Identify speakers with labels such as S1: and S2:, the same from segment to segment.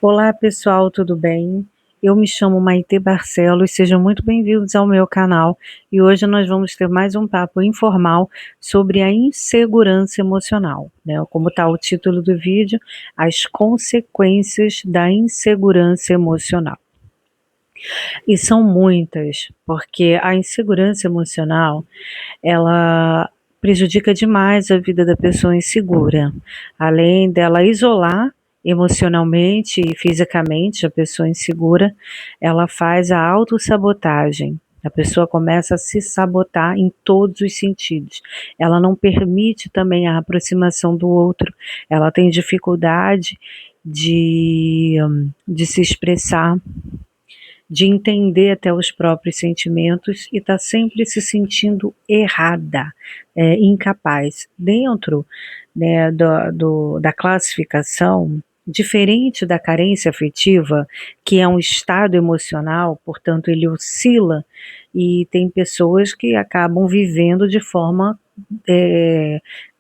S1: Olá pessoal, tudo bem? Eu me chamo Maitê Barcelos, sejam muito bem-vindos ao meu canal e hoje nós vamos ter mais um papo informal sobre a insegurança emocional, né? Como está o título do vídeo, as consequências da insegurança emocional. E são muitas, porque a insegurança emocional, ela prejudica demais a vida da pessoa insegura. Além dela isolar emocionalmente e fisicamente a pessoa insegura, ela faz a autossabotagem. A pessoa começa a se sabotar em todos os sentidos. Ela não permite também a aproximação do outro. Ela tem dificuldade de se expressar, de entender até os próprios sentimentos e está sempre se sentindo errada, incapaz. Dentro, né, da classificação, diferente da carência afetiva, que é um estado emocional, portanto ele oscila, e tem pessoas que acabam vivendo de forma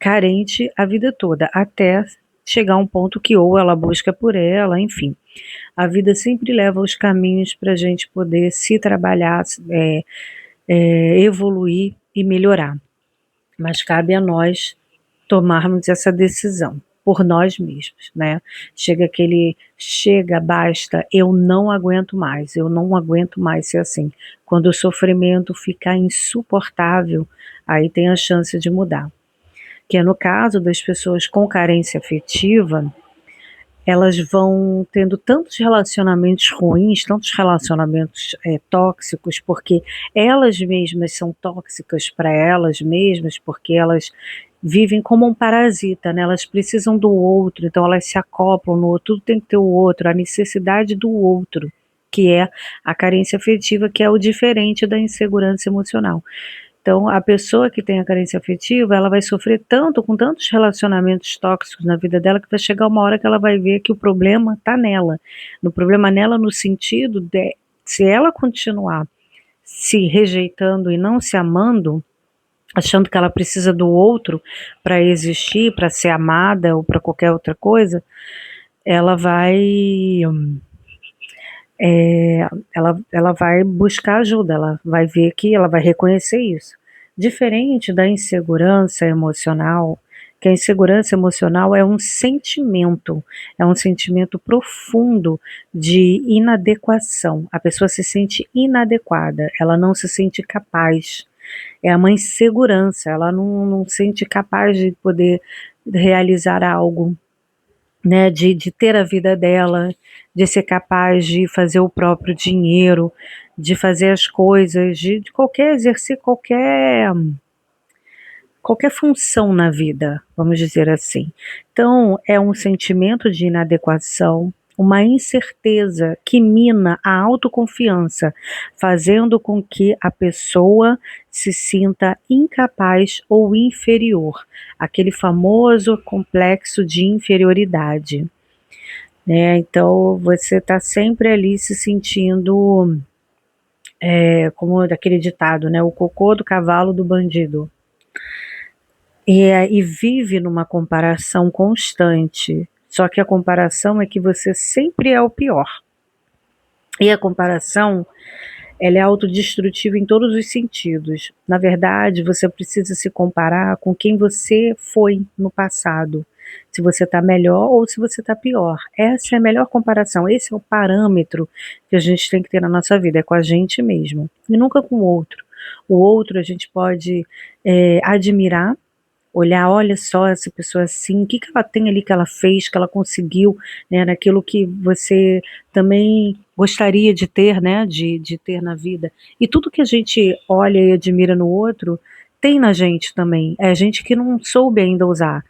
S1: carente a vida toda, até chegar a um ponto que ou ela busca por ela, enfim. A vida sempre leva os caminhos para a gente poder se trabalhar, evoluir e melhorar. Mas cabe a nós tomarmos essa decisão por nós mesmos, né? Chega, basta, eu não aguento mais ser assim. Quando o sofrimento ficar insuportável, aí tem a chance de mudar. Que é no caso das pessoas com carência afetiva, elas vão tendo tantos relacionamentos ruins, tantos relacionamentos tóxicos, porque elas mesmas são tóxicas para elas mesmas, porque elas vivem como um parasita, né? Elas precisam do outro, então elas se acoplam no outro, tudo tem que ter o outro, a necessidade do outro, que é a carência afetiva, que é o diferente da insegurança emocional. Então, a pessoa que tem a carência afetiva, ela vai sofrer tanto, com tantos relacionamentos tóxicos na vida dela, que vai chegar uma hora que ela vai ver que o problema está nela. No problema nela, no sentido de, se ela continuar se rejeitando e não se amando, achando que ela precisa do outro para existir, para ser amada ou para qualquer outra coisa, ela vai ela vai buscar ajuda, ela vai ver que ela vai reconhecer isso. Diferente da insegurança emocional, que a insegurança emocional é um sentimento profundo de inadequação. A pessoa se sente inadequada, ela não se sente capaz. É uma insegurança, ela não sente capaz de poder realizar algo, né, de ter a vida dela, de ser capaz de fazer o próprio dinheiro, de fazer as coisas, de qualquer exercer qualquer função na vida, vamos dizer assim. Então, é um sentimento de inadequação, uma incerteza que mina a autoconfiança, fazendo com que a pessoa se sinta incapaz ou inferior, aquele famoso complexo de inferioridade, né? Então, você está sempre ali se sentindo, como daquele ditado, né? O cocô do cavalo do bandido. E vive numa comparação constante. Só que a comparação é que você sempre é o pior. E a comparação, ela é autodestrutiva em todos os sentidos. Na verdade, você precisa se comparar com quem você foi no passado. Se você está melhor ou se você está pior. Essa é a melhor comparação. Esse é o parâmetro que a gente tem que ter na nossa vida. É com a gente mesmo. E nunca com o outro. O outro a gente pode admirar, olhar, olha só essa pessoa assim, o que ela tem ali que ela fez, que ela conseguiu, né, naquilo que você também gostaria de ter, né, de ter na vida. E tudo que a gente olha e admira no outro, tem na gente também. É a gente que não soube ainda usar,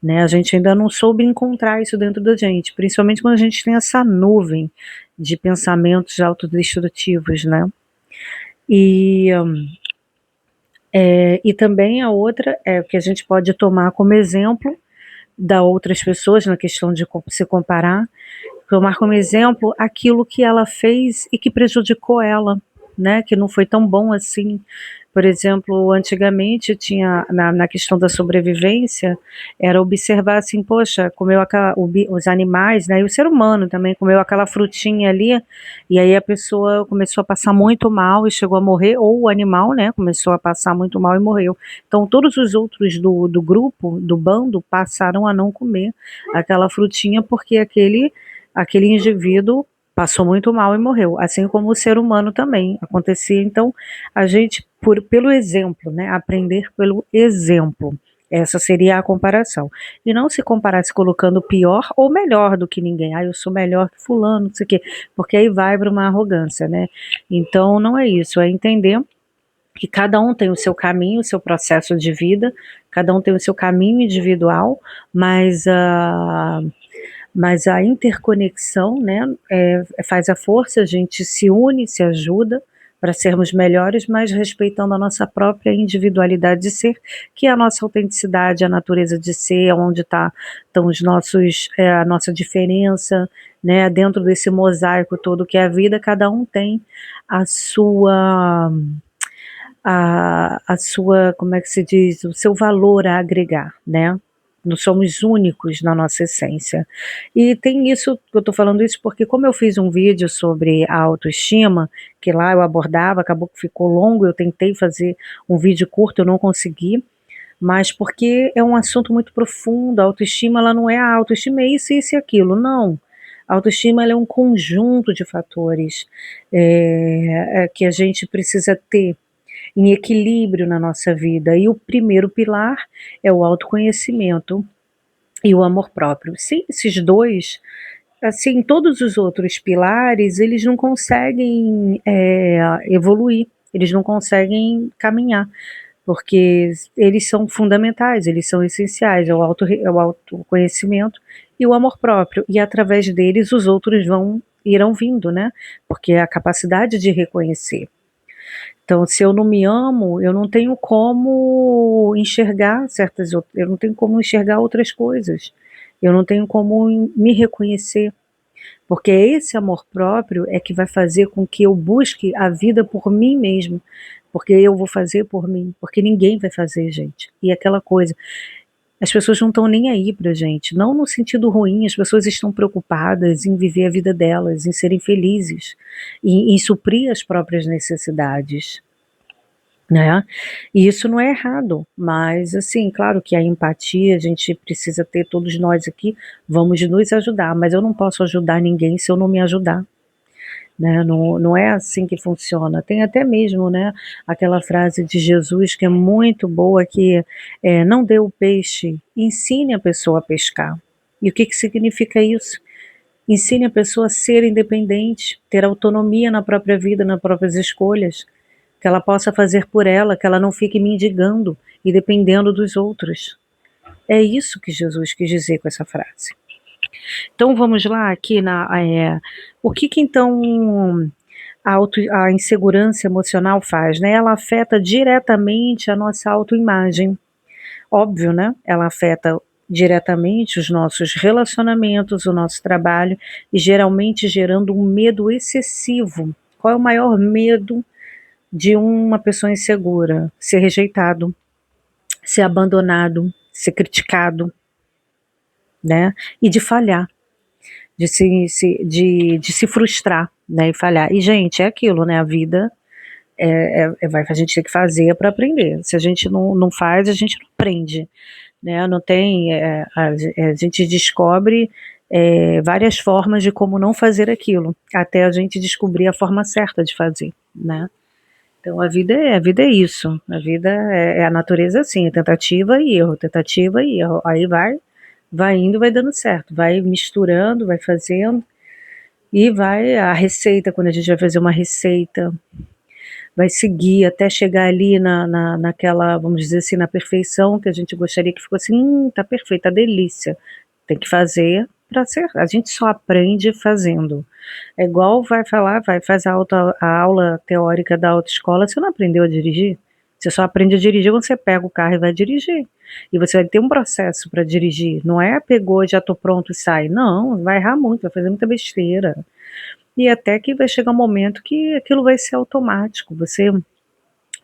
S1: né, a gente ainda não soube encontrar isso dentro da gente, principalmente quando a gente tem essa nuvem de pensamentos autodestrutivos, né. E e também a outra é o que a gente pode tomar como exemplo da outras pessoas na questão de se comparar, tomar como exemplo aquilo que ela fez e que prejudicou ela, né, que não foi tão bom assim, Por exemplo, antigamente tinha na questão da sobrevivência, era observar assim, poxa, comeu os animais, né, e o ser humano também comeu aquela frutinha ali, e aí a pessoa começou a passar muito mal e chegou a morrer, ou o animal, né, começou a passar muito mal e morreu. Então todos os outros do grupo, do bando, passaram a não comer aquela frutinha porque aquele indivíduo passou muito mal e morreu, assim como o ser humano também acontecia. Então, a gente, pelo exemplo, né, aprender pelo exemplo. Essa seria a comparação. E não se comparar se colocando pior ou melhor do que ninguém. Ah, eu sou melhor que fulano, não sei o quê. Porque aí vai para uma arrogância, né? Então, não é isso. É entender que cada um tem o seu caminho, o seu processo de vida, cada um tem o seu caminho individual, mas a interconexão, né, faz a força, a gente se une, se ajuda para sermos melhores, mas respeitando a nossa própria individualidade de ser, que é a nossa autenticidade, a natureza de ser, onde estão os nossos, a nossa diferença, né, dentro desse mosaico todo que é a vida, cada um tem a sua como é que se diz, o seu valor a agregar, né? Não somos únicos na nossa essência. E tem isso, eu estou falando isso porque como eu fiz um vídeo sobre a autoestima, que lá eu abordava, acabou que ficou longo, eu tentei fazer um vídeo curto, eu não consegui, mas porque é um assunto muito profundo, a autoestima ela não é a autoestima, é isso e aquilo, não. A autoestima ela é um conjunto de fatores que a gente precisa ter em equilíbrio na nossa vida. E o primeiro pilar é o autoconhecimento e o amor próprio. Sem esses dois, assim, todos os outros pilares, eles não conseguem evoluir, eles não conseguem caminhar, porque eles são fundamentais, eles são essenciais, é o autoconhecimento e o amor próprio, e através deles os outros irão vindo, né? Porque é a capacidade de reconhecer. Então, se eu não me amo, eu não tenho como enxergar eu não tenho como enxergar outras coisas. Eu não tenho como me reconhecer, porque esse amor próprio é que vai fazer com que eu busque a vida por mim mesmo, porque eu vou fazer por mim, porque ninguém vai fazer, gente. E aquela coisa, as pessoas não estão nem aí pra gente, não no sentido ruim, as pessoas estão preocupadas em viver a vida delas, em serem felizes, em suprir as próprias necessidades, né? E isso não é errado, mas assim, claro que a empatia a gente precisa ter, todos nós aqui vamos nos ajudar, mas eu não posso ajudar ninguém se eu não me ajudar, né? Não, não é assim que funciona. Tem até mesmo, né, aquela frase de Jesus que é muito boa, que não dê o peixe, ensine a pessoa a pescar. E o que que significa isso? Ensine a pessoa a ser independente, ter autonomia na própria vida, nas próprias escolhas, que ela possa fazer por ela, que ela não fique mendigando e dependendo dos outros. É isso que Jesus quis dizer com essa frase. Então vamos lá aqui o que então a insegurança emocional faz, né? Ela afeta diretamente a nossa autoimagem. Óbvio, né? Ela afeta diretamente os nossos relacionamentos, o nosso trabalho, e geralmente gerando um medo excessivo. Qual é o maior medo de uma pessoa insegura? Ser rejeitado, ser abandonado, ser criticado, né? E de falhar, de se frustrar, né? E falhar. E, gente, é aquilo, né? A vida a gente tem que fazer para aprender. Se a gente não faz, a gente não aprende, né? Não tem, a gente descobre várias formas de como não fazer aquilo, até a gente descobrir a forma certa de fazer, né? Então a vida é isso, a vida é a natureza assim, tentativa e erro, aí vai indo, vai dando certo, vai misturando, vai fazendo, e vai a receita, quando a gente vai fazer uma receita, vai seguir até chegar ali naquela, vamos dizer assim, na perfeição que a gente gostaria que fosse, tá perfeito, tá delícia. Tem que fazer para ser, a gente só aprende fazendo. É igual vai fazer a aula teórica da autoescola, você não aprendeu a dirigir? Você só aprende a dirigir quando você pega o carro e vai dirigir. E você vai ter um processo para dirigir, não é pegou, já tô pronto e sai. Não, vai errar muito, vai fazer muita besteira. E até que vai chegar um momento que aquilo vai ser automático, você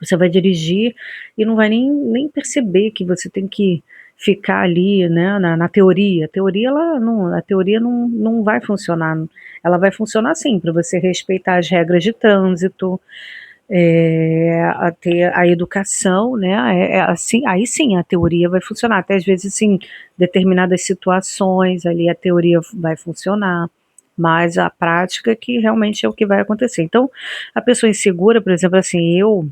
S1: Você vai dirigir e não vai nem perceber que você tem que ficar ali, né, na teoria. A teoria não vai funcionar. Ela vai funcionar sim, para você respeitar as regras de trânsito, a ter a educação, né, assim, aí sim a teoria vai funcionar. Até às vezes, sim, determinadas situações ali a teoria vai funcionar, mas a prática que realmente é o que vai acontecer. Então, a pessoa insegura, por exemplo, assim, eu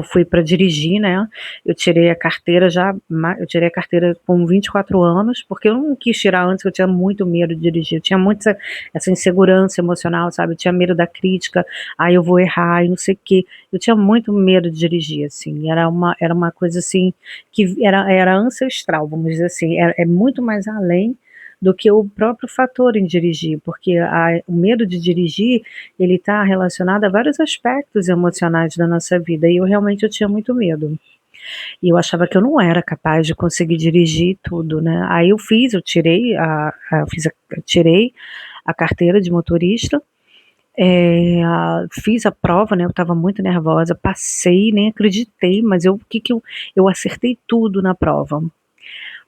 S1: fui para dirigir, né? Eu tirei a carteira com 24 anos, porque eu não quis tirar antes, porque eu tinha muito medo de dirigir. Eu tinha muita essa insegurança emocional, sabe? Eu tinha medo da crítica, aí eu vou errar e não sei o quê. Eu tinha muito medo de dirigir, assim. Era uma coisa assim que era ancestral, vamos dizer assim. É muito mais além do que o próprio fator em dirigir, porque o medo de dirigir ele está relacionado a vários aspectos emocionais da nossa vida, e eu tinha muito medo. E eu achava que eu não era capaz de conseguir dirigir tudo, né? Aí eu tirei a carteira de motorista, fiz a prova, né? Eu estava muito nervosa, passei, nem acreditei, mas eu acertei tudo na prova.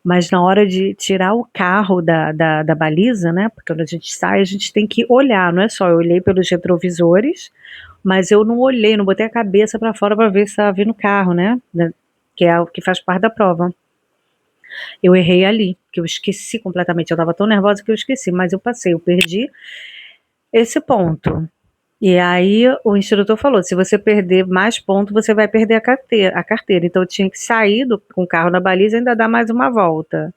S1: Mas na hora de tirar o carro da baliza, né? Porque quando a gente sai, a gente tem que olhar, não é só eu olhei pelos retrovisores, mas eu não olhei, não botei a cabeça para fora para ver se estava vindo o carro, né? Que é o que faz parte da prova. Eu errei ali, que eu esqueci completamente. Eu estava tão nervosa que eu esqueci, mas eu passei, eu perdi esse ponto. E aí o instrutor falou: se você perder mais pontos, você vai perder a carteira. Então eu tinha que sair com o carro na baliza e ainda dar mais uma volta.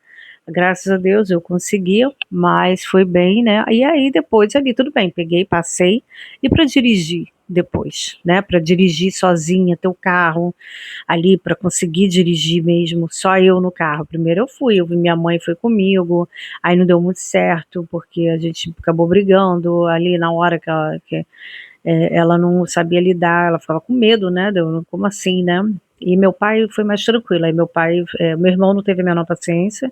S1: Graças a Deus eu consegui, mas foi bem, né? E aí depois ali tudo bem, peguei, passei. E para dirigir depois, né? Para dirigir sozinha, ter o carro ali para conseguir dirigir mesmo, só eu no carro. Primeiro eu vi minha mãe foi comigo, aí não deu muito certo porque a gente acabou brigando ali na hora ela não sabia lidar, ela ficava com medo, né? Como assim, né? E meu pai foi mais tranquilo. Aí meu irmão não teve a menor paciência,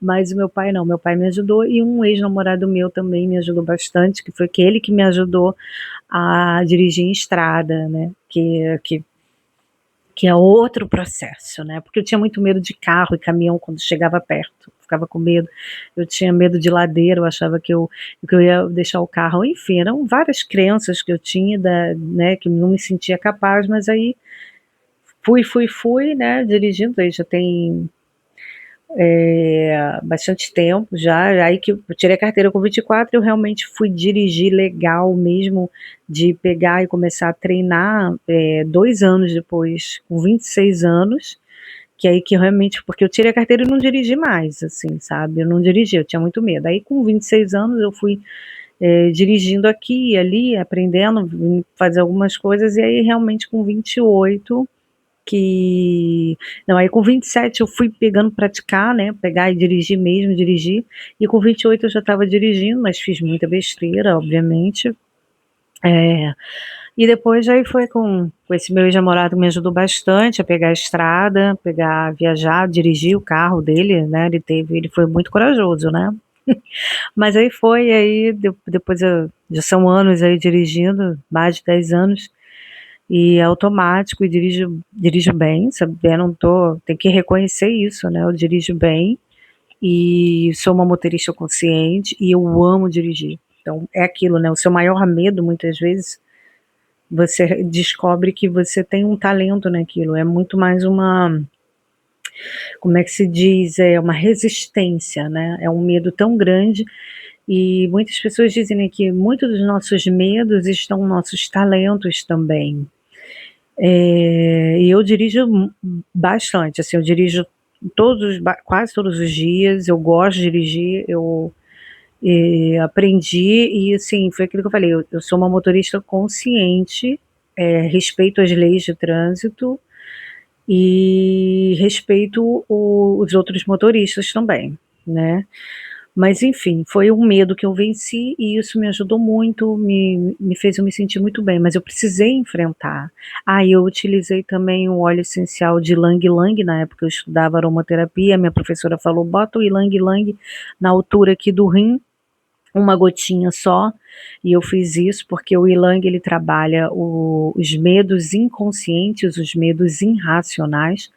S1: mas o meu pai não. Meu pai me ajudou e um ex-namorado meu também me ajudou bastante, que foi aquele que me ajudou a dirigir em estrada, né? Que é outro processo, né? Porque eu tinha muito medo de carro e caminhão quando chegava perto, ficava com medo. Eu tinha medo de ladeira, eu achava que eu ia deixar o carro. Enfim, eram várias crenças que eu tinha, né? Que não me sentia capaz, mas aí fui, né? Dirigindo, aí já tem bastante tempo já, aí que eu tirei a carteira com 24, eu realmente fui dirigir legal mesmo, de pegar e começar a treinar 2 anos depois, com 26 anos, que aí que realmente, porque eu tirei a carteira e não dirigi mais, assim, sabe, eu não dirigi, eu tinha muito medo, aí com 26 anos eu fui dirigindo aqui e ali, aprendendo, fazer algumas coisas, e aí realmente com 28 que não, aí com 27 eu fui pegando praticar, né, pegar e dirigir mesmo, dirigir, e com 28 eu já estava dirigindo, mas fiz muita besteira, obviamente, e depois aí foi com esse meu ex-namorado que me ajudou bastante a pegar a estrada, viajar, dirigir o carro dele, né, ele foi muito corajoso, né, mas aí depois já são anos aí dirigindo, mais de 10 anos, e é automático e dirijo bem, sabe? Eu não tô, tem que reconhecer isso, né? Eu dirijo bem e sou uma motorista consciente e eu amo dirigir. Então é aquilo, né? O seu maior medo, muitas vezes, você descobre que você tem um talento naquilo. É muito mais como é que se diz? É uma resistência, né? É um medo tão grande e muitas pessoas dizem, né, que muitos dos nossos medos estão nossos talentos também. E eu dirijo bastante, assim, eu dirijo quase todos os dias, eu gosto de dirigir, eu aprendi e assim, foi aquilo que eu falei, eu sou uma motorista consciente, respeito as leis de trânsito e respeito os outros motoristas também, né? Mas enfim, foi um medo que eu venci e isso me ajudou muito, me fez eu me sentir muito bem, mas eu precisei enfrentar. Eu utilizei também o óleo essencial de Lang Lang, na época eu estudava aromaterapia, minha professora falou, bota o Ylang Ylang na altura aqui do rim, uma gotinha só, e eu fiz isso porque o Ilang ele trabalha os medos inconscientes, os medos irracionais,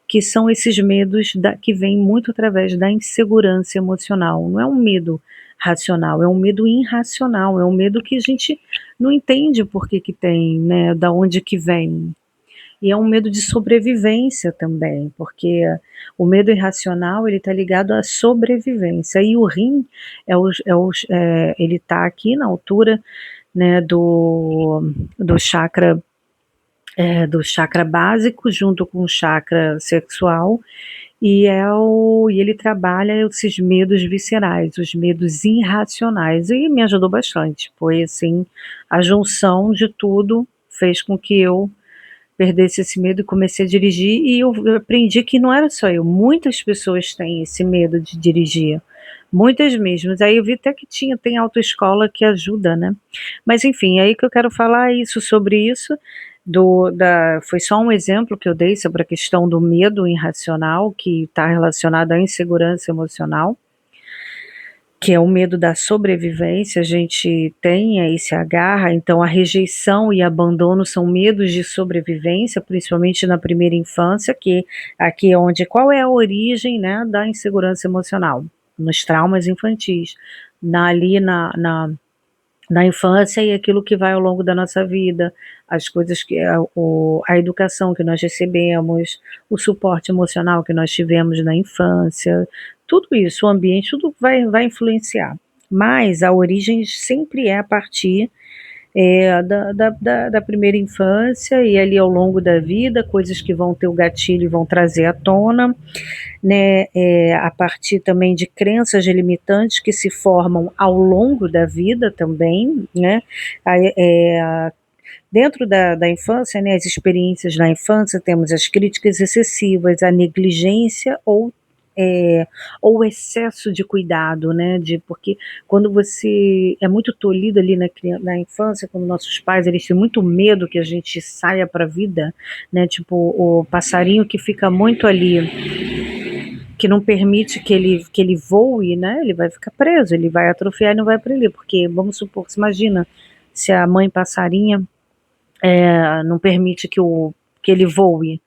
S1: que são esses medos que vêm muito através da insegurança emocional. Não é um medo racional, é um medo irracional, é um medo que a gente não entende por que tem, né, da onde que vem. E é um medo de sobrevivência também, porque o medo irracional ele está ligado à sobrevivência. E o rim ele está aqui na altura, né, do chakra básico junto com o chakra sexual, e ele trabalha esses medos viscerais, os medos irracionais, e me ajudou bastante. Foi assim, a junção de tudo fez com que eu perdesse esse medo e comecei a dirigir, e eu aprendi que não era só eu, muitas pessoas têm esse medo de dirigir, muitas mesmo. Aí eu vi até que tem autoescola que ajuda, né? Mas enfim, é aí que eu quero falar isso sobre isso, foi só um exemplo que eu dei sobre a questão do medo irracional, que está relacionado à insegurança emocional, que é o medo da sobrevivência. A gente tem aí se agarra, então a rejeição e abandono são medos de sobrevivência, principalmente na primeira infância, que aqui é onde, qual é a origem, né, da insegurança emocional? Nos traumas infantis, ali na infância, e aquilo que vai ao longo da nossa vida, as coisas que a educação que nós recebemos, o suporte emocional que nós tivemos na infância, tudo isso, o ambiente, tudo vai influenciar. Mas a origem sempre é a partir da primeira infância, e ali ao longo da vida, coisas que vão ter o gatilho e vão trazer à tona, né, a partir também de crenças limitantes que se formam ao longo da vida também, né, dentro da infância, né, as experiências na infância, temos as críticas excessivas, a negligência ou o excesso de cuidado, né, porque quando você é muito tolhido ali na infância, quando nossos pais eles têm muito medo que a gente saia para a vida, né, tipo o passarinho que fica muito ali, que não permite que ele voe, né, ele vai ficar preso, ele vai atrofiar e não vai para ali, porque vamos supor, você imagina se a mãe passarinha não permite que ele voe,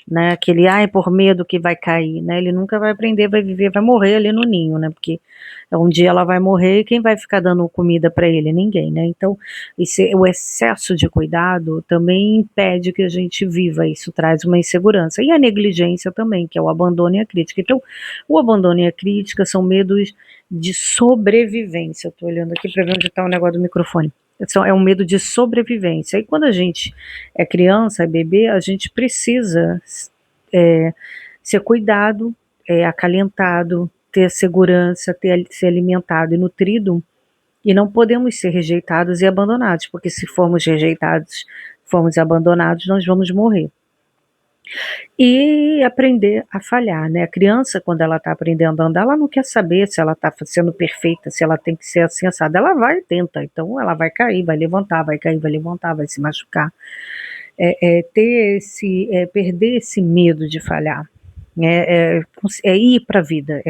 S1: né, que ele, por medo que vai cair, né, ele nunca vai aprender, vai viver, vai morrer ali no ninho, né, porque um dia ela vai morrer e quem vai ficar dando comida para ele? Ninguém, né, então o excesso de cuidado também impede que a gente viva, isso traz uma insegurança, e a negligência também, que é o abandono e a crítica. Então, o abandono e a crítica são medos de sobrevivência. Eu tô olhando aqui para ver onde está o negócio do microfone. É um medo de sobrevivência. E quando a gente é criança, é bebê, a gente precisa ser cuidado, acalentado, ter segurança, ser alimentado e nutrido, e não podemos ser rejeitados e abandonados, porque se formos rejeitados, formos abandonados, nós vamos morrer. E aprender a falhar, né? A criança, quando ela está aprendendo a andar, ela não quer saber se ela está sendo perfeita, se ela tem que ser assim, assada. Ela vai e tenta, então ela vai cair, vai levantar, vai cair, vai levantar, vai se machucar. Perder esse medo de falhar, ir para a vida,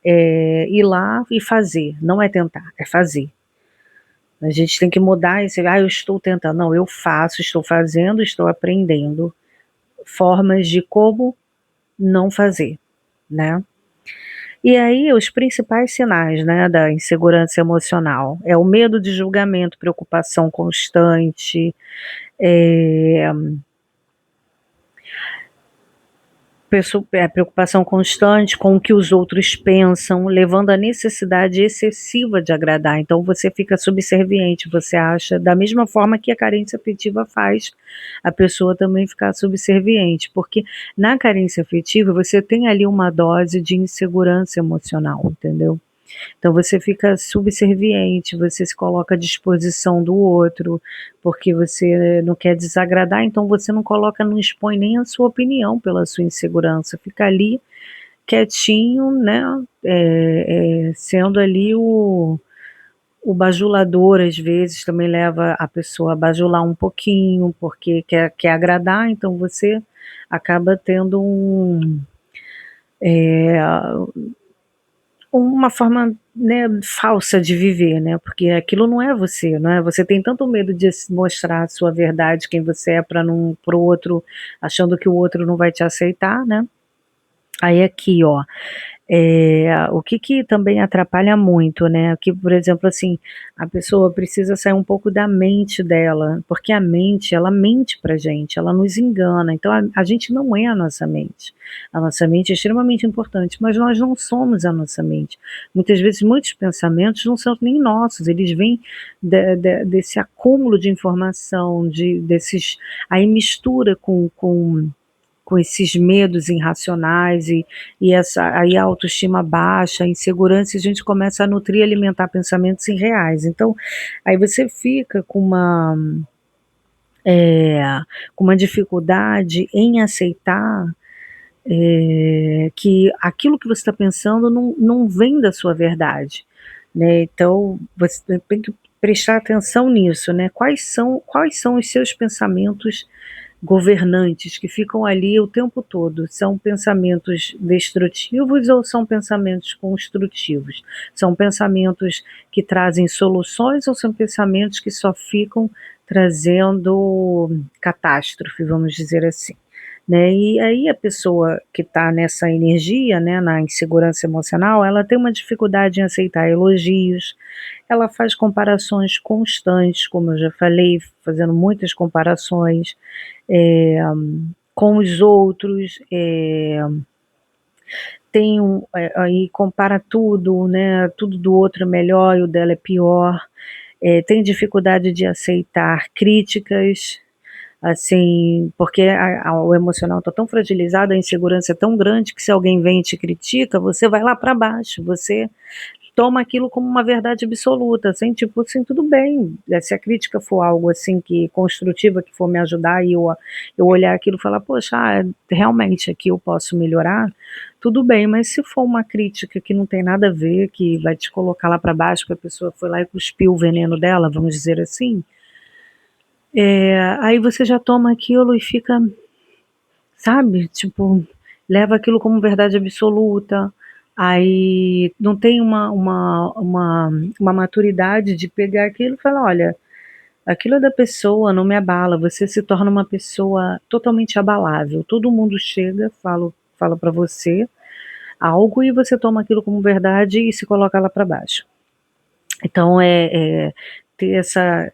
S1: ir lá e fazer, não é tentar, é fazer. A gente tem que mudar esse, eu estou tentando, não, eu faço, estou fazendo, estou aprendendo formas de como não fazer, né? E aí os principais sinais, né, da insegurança emocional é o medo de julgamento, preocupação constante, preocupação constante com o que os outros pensam, levando à necessidade excessiva de agradar. Então você fica subserviente, você acha, da mesma forma que a carência afetiva faz a pessoa também ficar subserviente, porque na carência afetiva você tem ali uma dose de insegurança emocional, entendeu? Então você fica subserviente, você se coloca à disposição do outro, porque você não quer desagradar, então você não expõe nem a sua opinião pela sua insegurança, fica ali quietinho, né, sendo ali o bajulador. Às vezes também leva a pessoa a bajular um pouquinho, porque quer agradar, então você acaba tendo uma forma, né, falsa de viver, né, porque aquilo não é você, não é, você tem tanto medo de mostrar a sua verdade, quem você é para o outro, achando que o outro não vai te aceitar, né. Aí aqui ó, o que também atrapalha muito, né, que por exemplo, assim, a pessoa precisa sair um pouco da mente dela, porque a mente, ela mente pra gente, ela nos engana, então a gente não é a nossa mente é extremamente importante, mas nós não somos a nossa mente. Muitas vezes muitos pensamentos não são nem nossos, eles vêm desse acúmulo de informação, desses, aí mistura com esses medos irracionais e essa aí a autoestima baixa, a insegurança, e a gente começa a nutrir e alimentar pensamentos irreais. Então, aí você fica eh, com uma dificuldade em aceitar, que aquilo que você está pensando não vem da sua verdade, né. Então, você tem que prestar atenção nisso, né. Quais são os seus pensamentos governantes que ficam ali o tempo todo? São pensamentos destrutivos ou são pensamentos construtivos? São pensamentos que trazem soluções ou são pensamentos que só ficam trazendo catástrofe, vamos dizer assim, né? E aí a pessoa que está nessa energia, né, na insegurança emocional, ela tem uma dificuldade em aceitar elogios, ela faz comparações constantes, como eu já falei, fazendo muitas comparações, eh, com os outros, aí compara tudo, né, tudo do outro é melhor e o dela é pior, tem dificuldade de aceitar críticas, assim, porque o emocional está tão fragilizado, a insegurança é tão grande que se alguém vem e te critica, você vai lá para baixo, você toma aquilo como uma verdade absoluta, assim, tipo assim, tudo bem, se a crítica for algo assim que construtiva, que for me ajudar e eu olhar aquilo e falar, poxa, realmente aqui eu posso melhorar, tudo bem, mas se for uma crítica que não tem nada a ver, que vai te colocar lá para baixo, que a pessoa foi lá e cuspiu o veneno dela, vamos dizer assim, aí você já toma aquilo e fica, sabe, tipo, leva aquilo como verdade absoluta, aí não tem uma maturidade de pegar aquilo e falar: "Olha, aquilo é da pessoa, não me abala", você se torna uma pessoa totalmente abalável, todo mundo chega, fala para você algo e você toma aquilo como verdade e se coloca lá para baixo. Então ter essa,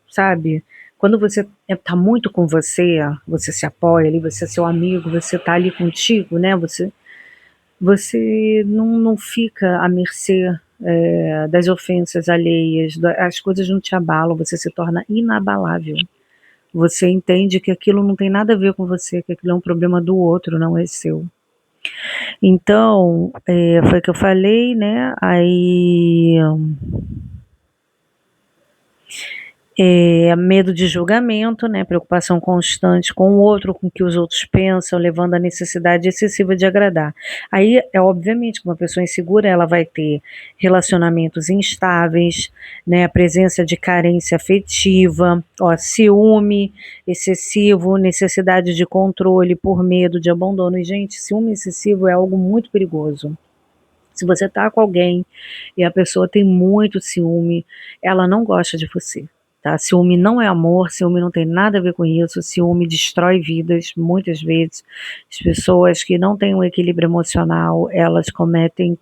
S1: sabe, quando você tá muito com você, você se apoia ali, você é seu amigo, você tá ali contigo, né, você não fica à mercê, das ofensas alheias, as coisas não te abalam, você se torna inabalável. Você entende que aquilo não tem nada a ver com você, que aquilo é um problema do outro, não é seu. Então, foi o que eu falei, né, aí medo de julgamento, né, preocupação constante com o outro, com o que os outros pensam, levando à necessidade excessiva de agradar. Aí, obviamente que uma pessoa insegura, ela vai ter relacionamentos instáveis, né, a presença de carência afetiva, ó, ciúme excessivo, necessidade de controle por medo de abandono. E, gente, ciúme excessivo é algo muito perigoso. Se você tá com alguém e a pessoa tem muito ciúme, ela não gosta de você, tá. Ciúme não é amor, ciúme não tem nada a ver com isso, ciúme destrói vidas, muitas vezes. As pessoas que não têm um equilíbrio emocional, elas cometem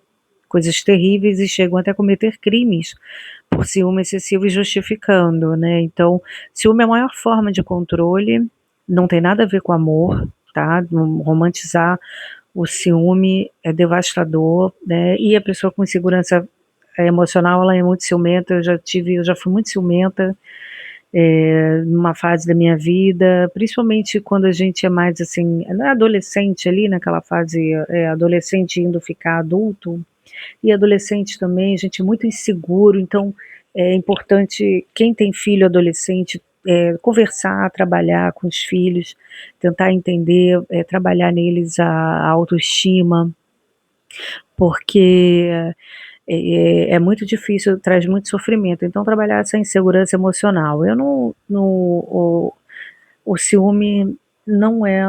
S1: coisas terríveis e chegam até a cometer crimes por ciúme excessivo e justificando, né. Então, ciúme é a maior forma de controle, não tem nada a ver com amor, tá. Não romantizar o ciúme é devastador, né, e a pessoa com insegurança emocional, ela é muito ciumenta, eu já fui muito ciumenta, numa fase da minha vida, principalmente quando a gente é mais, assim, não é adolescente ali, naquela fase, adolescente indo ficar adulto, e adolescente também, a gente é muito inseguro, então é importante quem tem filho adolescente, conversar, trabalhar com os filhos, tentar entender, trabalhar neles a autoestima, porque é muito difícil, traz muito sofrimento, então trabalhar essa insegurança emocional. Eu não o ciúme não é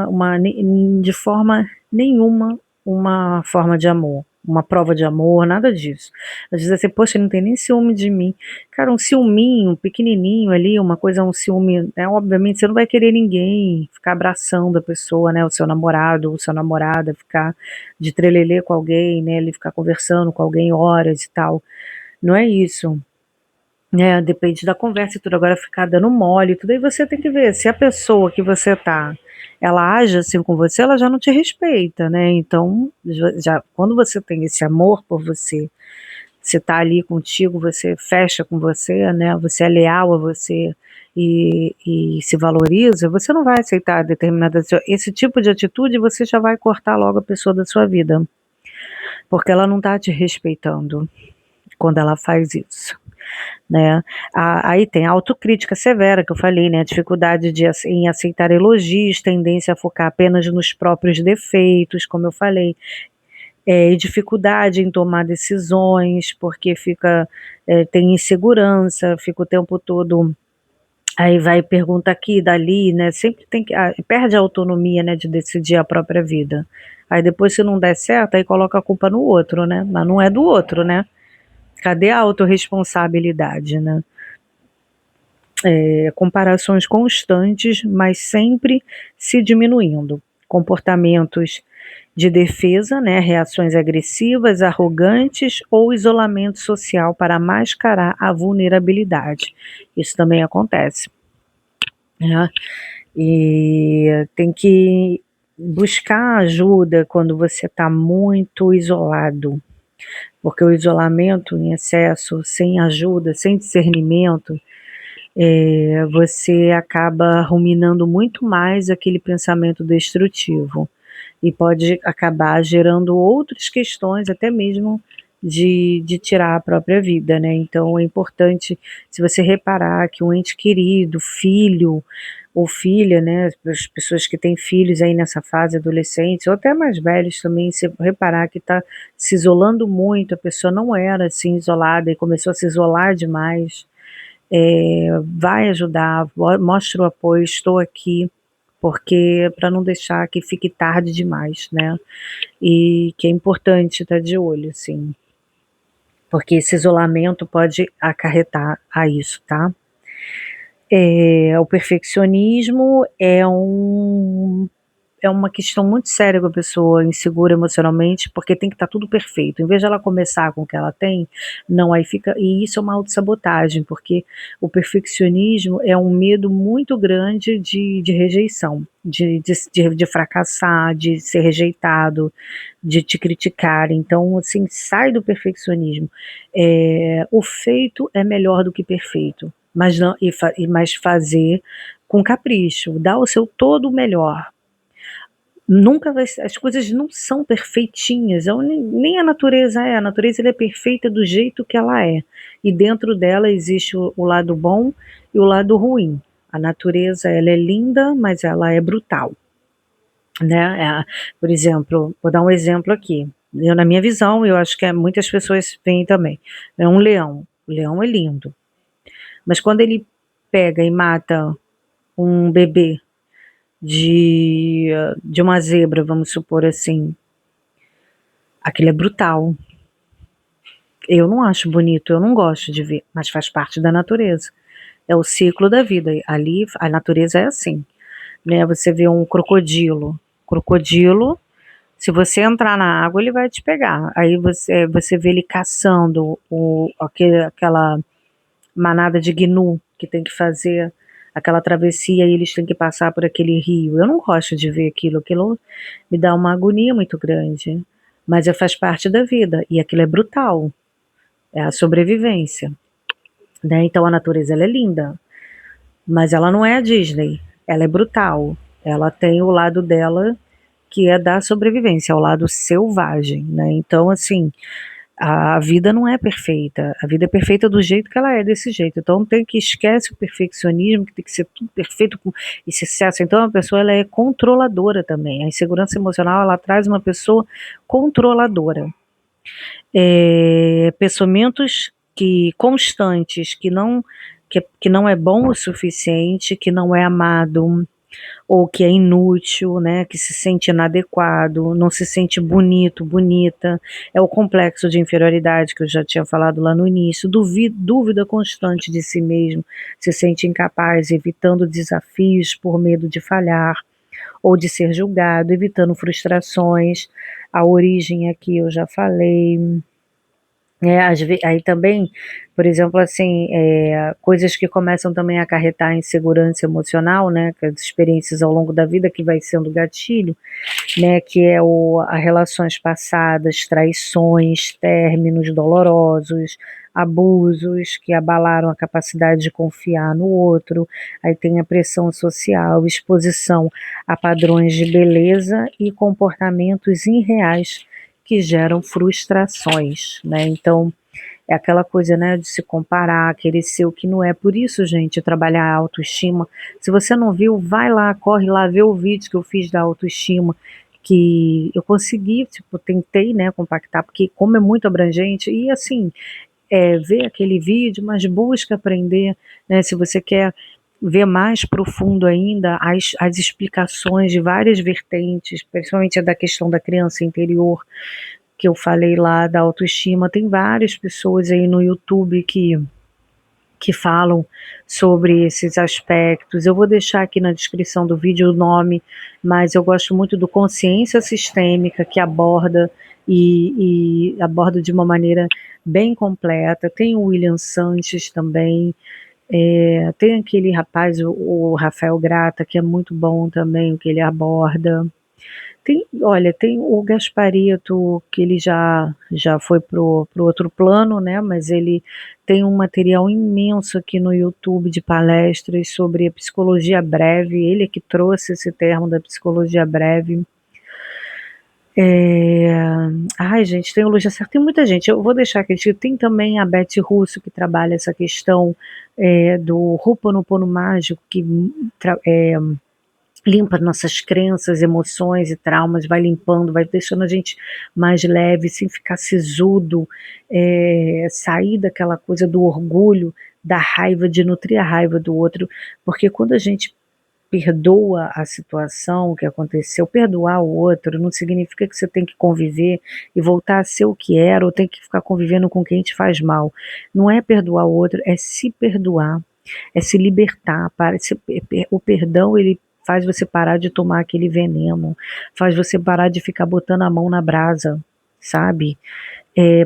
S1: de forma nenhuma uma forma de amor, uma prova de amor, nada disso. Às vezes assim, poxa, ele não tem nem ciúme de mim. Cara, um ciúminho, pequenininho ali, uma coisa, um ciúme, né? Obviamente você não vai querer ninguém ficar abraçando a pessoa, né? O seu namorado, ou sua namorada, ficar de trelelê com alguém, né? Ele ficar conversando com alguém horas e tal. Não é isso. Né, depende da conversa e tudo, agora ficar dando mole e tudo, aí você tem que ver, se a pessoa que você tá, ela age assim com você, ela já não te respeita, né, então, quando você tem esse amor por você, você tá ali contigo, você fecha com você, né, você é leal a você e se valoriza, você não vai aceitar esse tipo de atitude, você já vai cortar logo a pessoa da sua vida, porque ela não tá te respeitando quando ela faz isso. Né? Aí tem a autocrítica severa que eu falei, né? A dificuldade em aceitar elogios, tendência a focar apenas nos próprios defeitos, como eu falei, e dificuldade em tomar decisões, porque tem insegurança, fica o tempo todo. Aí vai pergunta aqui, dali, né? Sempre tem que. Perde a autonomia, né, de decidir a própria vida. Aí depois, se não der certo, aí coloca a culpa no outro, né? Mas não é do outro, né? Cadê a autorresponsabilidade, né? Comparações constantes, mas sempre se diminuindo. Comportamentos de defesa, né, reações agressivas, arrogantes ou isolamento social para mascarar a vulnerabilidade. Isso também acontece. Né? E tem que buscar ajuda quando você está muito isolado, porque o isolamento em excesso, sem ajuda, sem discernimento, você acaba ruminando muito mais aquele pensamento destrutivo e pode acabar gerando outras questões, até mesmo de tirar a própria vida, né? Então é importante, se você reparar que um ente querido, filho ou filha, né, as pessoas que têm filhos aí nessa fase, adolescentes, ou até mais velhos também, se reparar que está se isolando muito, a pessoa não era assim isolada e começou a se isolar demais, vai ajudar, mostra o apoio, estou aqui, porque para não deixar que fique tarde demais, né? E que é importante estar de olho, assim, porque esse isolamento pode acarretar a isso, tá? O perfeccionismo é uma questão muito séria com a pessoa insegura emocionalmente, porque tem que estar tudo perfeito. Em vez de ela começar com o que ela tem, não, aí fica. E isso é uma autossabotagem, porque o perfeccionismo é um medo muito grande de rejeição, de fracassar, de ser rejeitado, de te criticar. Então, assim, sai do perfeccionismo. O feito é melhor do que perfeito, mas não, mas fazer com capricho, dar o seu todo o melhor. Nunca vai ser, as coisas não são perfeitinhas, nem a natureza ela é perfeita do jeito que ela é, e dentro dela existe o lado bom e o lado ruim. A natureza ela é linda, mas ela é brutal, né? Por exemplo, vou dar um exemplo aqui, na minha visão, eu acho que muitas pessoas veem também, é um leão, o leão é lindo, mas quando ele pega e mata um bebê de uma zebra, vamos supor assim, aquilo é brutal. Eu não acho bonito, eu não gosto de ver, mas faz parte da natureza. É o ciclo da vida. Ali a natureza é assim, né? Você vê um crocodilo, se você entrar na água, ele vai te pegar. Aí você vê ele caçando aquela manada de gnu que tem que fazer aquela travessia e eles têm que passar por aquele rio. Eu não gosto de ver aquilo me dá uma agonia muito grande, mas faz parte da vida e aquilo é brutal, é a sobrevivência, né? Então a natureza ela é linda, mas ela não é a Disney, ela é brutal, ela tem o lado dela que é da sobrevivência, é o lado selvagem, né? Então assim, a vida não é perfeita, a vida é perfeita do jeito que ela é, desse jeito. Então tem que esquece o perfeccionismo, que tem que ser tudo perfeito com esse excesso. Então a pessoa ela é controladora também. A insegurança emocional ela traz uma pessoa controladora. Pensamentos constantes que não é bom o suficiente, que não é amado, ou que é inútil, né, que se sente inadequado, não se sente bonito, bonita, é o complexo de inferioridade que eu já tinha falado lá no início, dúvida constante de si mesmo, se sente incapaz, evitando desafios por medo de falhar ou de ser julgado, evitando frustrações, a origem aqui eu já falei, aí também, por exemplo, assim, coisas que começam também a acarretar insegurança emocional, né, que as experiências ao longo da vida que vai sendo gatilho, né, que é as relações passadas, traições, términos dolorosos, abusos que abalaram a capacidade de confiar no outro, aí tem a pressão social, exposição a padrões de beleza e comportamentos irreais que geram frustrações, né? Então, é aquela coisa, né, de se comparar, querer ser o que não é. Por isso, gente, trabalhar a autoestima. Se você não viu, vai lá, corre lá, vê o vídeo que eu fiz da autoestima, que eu consegui, tipo, tentei, né, compactar, porque como é muito abrangente, e assim, ver aquele vídeo, mas busca aprender, né, se você quer ver mais profundo ainda as explicações de várias vertentes, principalmente a da questão da criança interior, que eu falei lá da autoestima, tem várias pessoas aí no YouTube que falam sobre esses aspectos. Eu vou deixar aqui na descrição do vídeo o nome, mas eu gosto muito do Consciência Sistêmica, que aborda e aborda de uma maneira bem completa. Tem o William Sanches também, tem aquele rapaz, o Rafael Grata, que é muito bom também, o que ele aborda. Olha, tem o Gasparito, que ele já foi pro outro plano, né? Mas ele tem um material imenso aqui no YouTube de palestras sobre a psicologia breve. Ele é que trouxe esse termo da psicologia breve. Ai, gente, tem o Luiz Certo, tem muita gente. Eu vou deixar aqui. Tem também a Beth Russo, que trabalha essa questão do Ho'oponopono mágico, que limpa nossas crenças, emoções e traumas, vai limpando, vai deixando a gente mais leve, sem ficar sisudo, sair daquela coisa do orgulho, da raiva, de nutrir a raiva do outro, porque quando a gente perdoa a situação que aconteceu, perdoar o outro não significa que você tem que conviver e voltar a ser o que era, ou tem que ficar convivendo com quem te faz mal. Não é perdoar o outro, é se perdoar, é se libertar. O perdão, ele faz você parar de tomar aquele veneno, faz você parar de ficar botando a mão na brasa, sabe?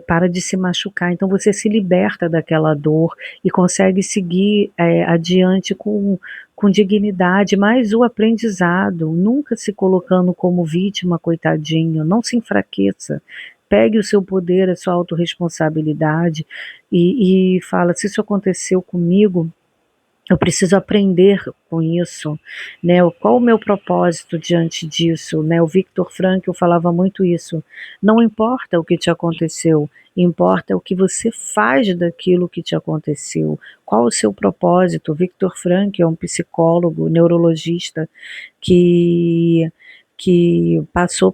S1: Para de se machucar, então você se liberta daquela dor e consegue seguir adiante com dignidade, mas o aprendizado, nunca se colocando como vítima, coitadinho, não se enfraqueça, pegue o seu poder, a sua autorresponsabilidade e fala, se isso aconteceu comigo, eu preciso aprender com isso, né? Qual o meu propósito diante disso, né? O Viktor Frankl falava muito isso. Não importa o que te aconteceu, importa o que você faz daquilo que te aconteceu. Qual o seu propósito? O Viktor Frankl é um psicólogo, neurologista que passou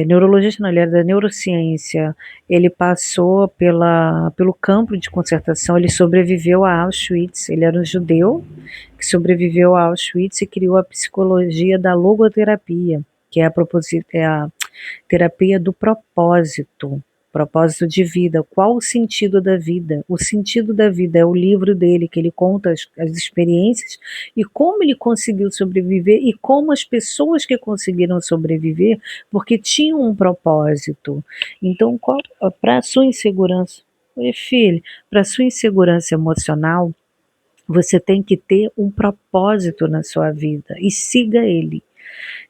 S1: neurologista não, ele era da neurociência, ele passou pelo campo de concertação, ele sobreviveu a Auschwitz, ele era um judeu que sobreviveu a Auschwitz e criou a psicologia da logoterapia, que é a terapia do propósito de vida. Qual o sentido da vida? O sentido da vida é o livro dele, que ele conta as experiências e como ele conseguiu sobreviver e como as pessoas que conseguiram sobreviver, porque tinham um propósito. Então, para a sua insegurança, filho, para a sua insegurança emocional, você tem que ter um propósito na sua vida e siga ele,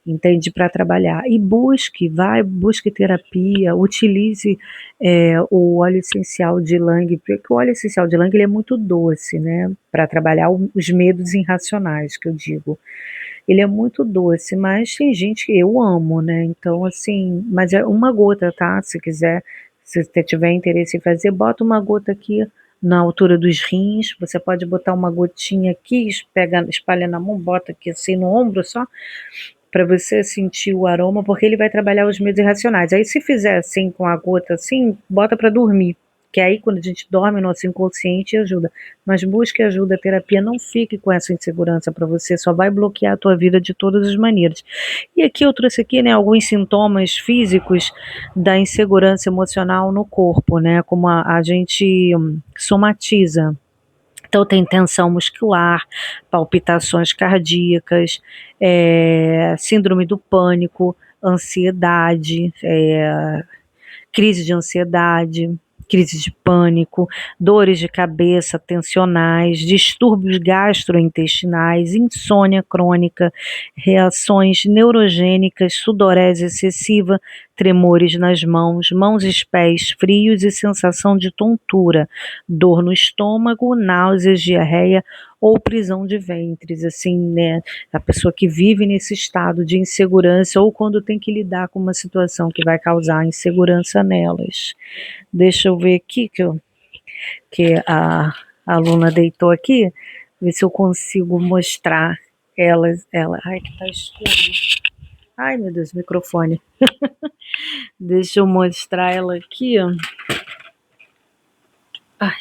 S1: entende? Para trabalhar. E busque terapia, utilize o óleo essencial de Lang, porque o óleo essencial de Lang ele é muito doce, né? Para trabalhar os medos irracionais, que eu digo. Ele é muito doce, mas tem gente que eu amo, né? Então, assim, mas é uma gota, tá? Se quiser, se você tiver interesse em fazer, bota uma gota aqui na altura dos rins, você pode botar uma gotinha aqui, espalha na mão, bota aqui assim no ombro só, para você sentir o aroma, porque ele vai trabalhar os medos irracionais. Aí se fizer assim com a gota assim, bota para dormir, porque aí quando a gente dorme, nosso inconsciente ajuda, mas busque ajuda, a terapia, não fique com essa insegurança para você, só vai bloquear a tua vida de todas as maneiras. E aqui eu trouxe aqui, né, alguns sintomas físicos da insegurança emocional no corpo, né, como a gente somatiza. Então, tem tensão muscular, palpitações cardíacas, síndrome do pânico, ansiedade, crise de ansiedade, crise de pânico, dores de cabeça tensionais, distúrbios gastrointestinais, insônia crônica, reações neurogênicas, sudorese excessiva, tremores nas mãos, mãos e pés frios e sensação de tontura, dor no estômago, náuseas, diarreia ou prisão de ventres, assim, né? A pessoa que vive nesse estado de insegurança ou quando tem que lidar com uma situação que vai causar insegurança nelas. Deixa eu ver aqui que a aluna deitou aqui, ver se eu consigo mostrar ela. Ai, que tá escuro. Ai, meu Deus, microfone. Deixa eu mostrar ela aqui, ó. Ai,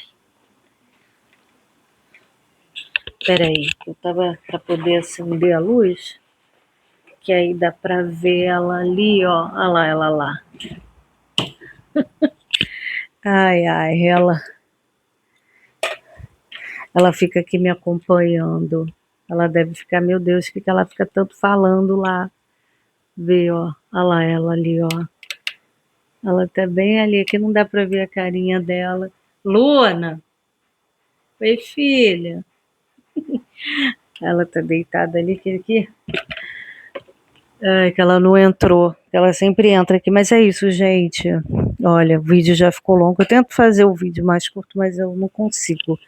S1: peraí, eu tava para poder acender a luz, que aí dá para ver ela ali, ó. Olha lá, ela lá. Ai, ai, ela fica aqui me acompanhando. Ela deve ficar, meu Deus, o que ela fica tanto falando lá? Vê, ó. Olha lá ela ali, ó. Ela tá bem ali, aqui não dá pra ver a carinha dela. Luana! Oi, filha. Ela tá deitada ali, que ai, que ela não entrou. Ela sempre entra aqui, mas é isso, gente. Olha, o vídeo já ficou longo. Eu tento fazer o vídeo mais curto, mas eu não consigo,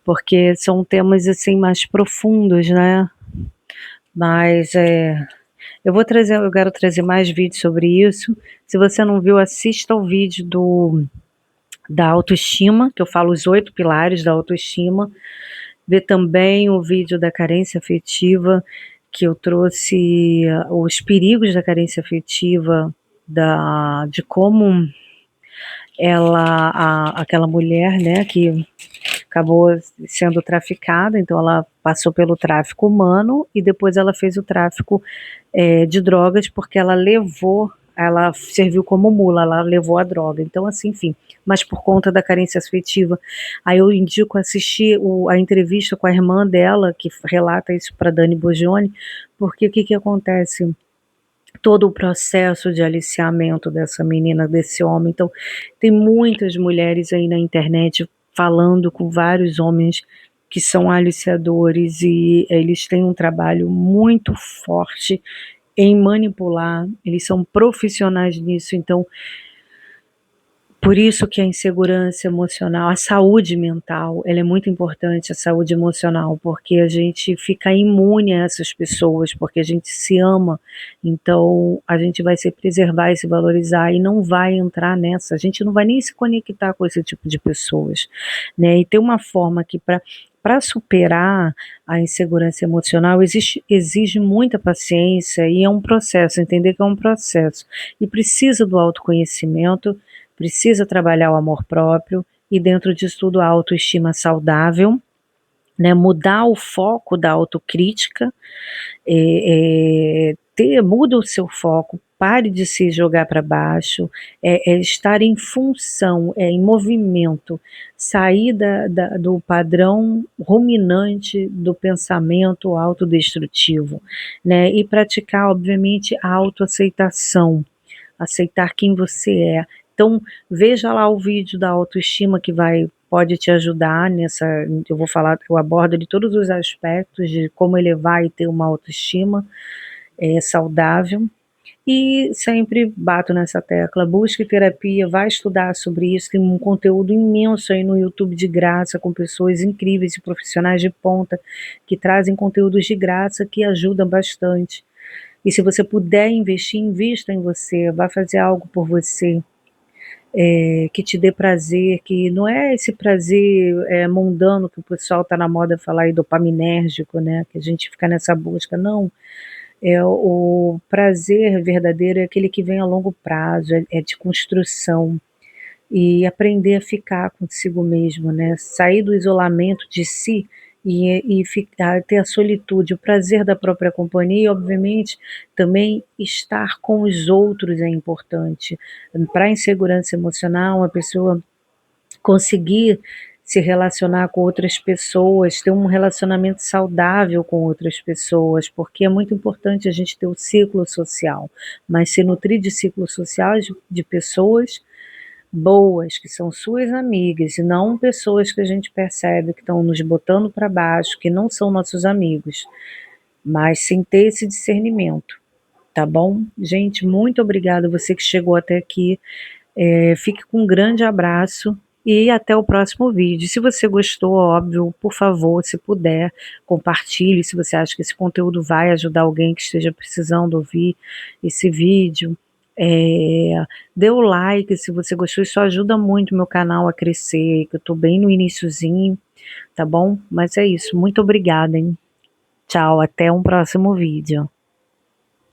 S1: porque são temas assim mais profundos, né? Mas eu quero trazer mais vídeos sobre isso. Se você não viu, assista o vídeo da autoestima, que eu falo os 8 pilares da autoestima. Vê também o vídeo da carência afetiva, que eu trouxe os perigos da carência afetiva, de como aquela mulher, né, que acabou sendo traficada, então ela passou pelo tráfico humano e depois ela fez o tráfico de drogas porque ela serviu como mula, ela levou a droga. Então, assim, enfim, mas por conta da carência afetiva. Aí eu indico assistir a entrevista com a irmã dela, que relata isso para Dani Bogione, porque o que acontece? Todo o processo de aliciamento dessa menina, desse homem. Então, tem muitas mulheres aí na internet falando com vários homens que são aliciadores e eles têm um trabalho muito forte em manipular, eles são profissionais nisso, então por isso que a insegurança emocional, a saúde mental, ela é muito importante, a saúde emocional, porque a gente fica imune a essas pessoas, porque a gente se ama, então a gente vai se preservar e se valorizar e não vai entrar nessa, a gente não vai nem se conectar com esse tipo de pessoas, né? E tem uma forma que para superar a insegurança emocional exige muita paciência e é um processo, entender que é um processo e precisa do autoconhecimento, precisa trabalhar o amor próprio e dentro disso tudo a autoestima saudável, né, mudar o foco da autocrítica, muda o seu foco, pare de se jogar para baixo, estar em função, em movimento, sair do padrão ruminante do pensamento autodestrutivo, né, e praticar, obviamente, a autoaceitação, aceitar quem você é. Então, veja lá o vídeo da autoestima que pode te ajudar nessa, eu abordo de todos os aspectos de como elevar e ter uma autoestima saudável. E sempre bato nessa tecla, busque terapia, vai estudar sobre isso, tem um conteúdo imenso aí no YouTube de graça, com pessoas incríveis e profissionais de ponta, que trazem conteúdos de graça que ajudam bastante. E se você puder investir, invista em você, vá fazer algo por você, que te dê prazer, que não é esse prazer mundano que o pessoal está na moda falar aí, dopaminérgico, né, que a gente fica nessa busca, não. O prazer verdadeiro é aquele que vem a longo prazo, é de construção, e aprender a ficar consigo mesmo, né? Sair do isolamento de si e ficar, ter a solitude, o prazer da própria companhia e, obviamente, também estar com os outros é importante. Para a insegurança emocional, a pessoa conseguir se relacionar com outras pessoas, ter um relacionamento saudável com outras pessoas, porque é muito importante a gente ter o ciclo social, mas se nutrir de ciclos sociais de pessoas boas, que são suas amigas, e não pessoas que a gente percebe que estão nos botando para baixo, que não são nossos amigos, mas sem ter esse discernimento, tá bom? Gente, muito obrigada você que chegou até aqui. Fique com um grande abraço e até o próximo vídeo. Se você gostou, óbvio, por favor, se puder, compartilhe se você acha que esse conteúdo vai ajudar alguém que esteja precisando ouvir esse vídeo. Dê o like se você gostou, isso ajuda muito o meu canal a crescer, que eu tô bem no iniciozinho, tá bom? Mas é isso, muito obrigada, hein? Tchau, até um próximo vídeo.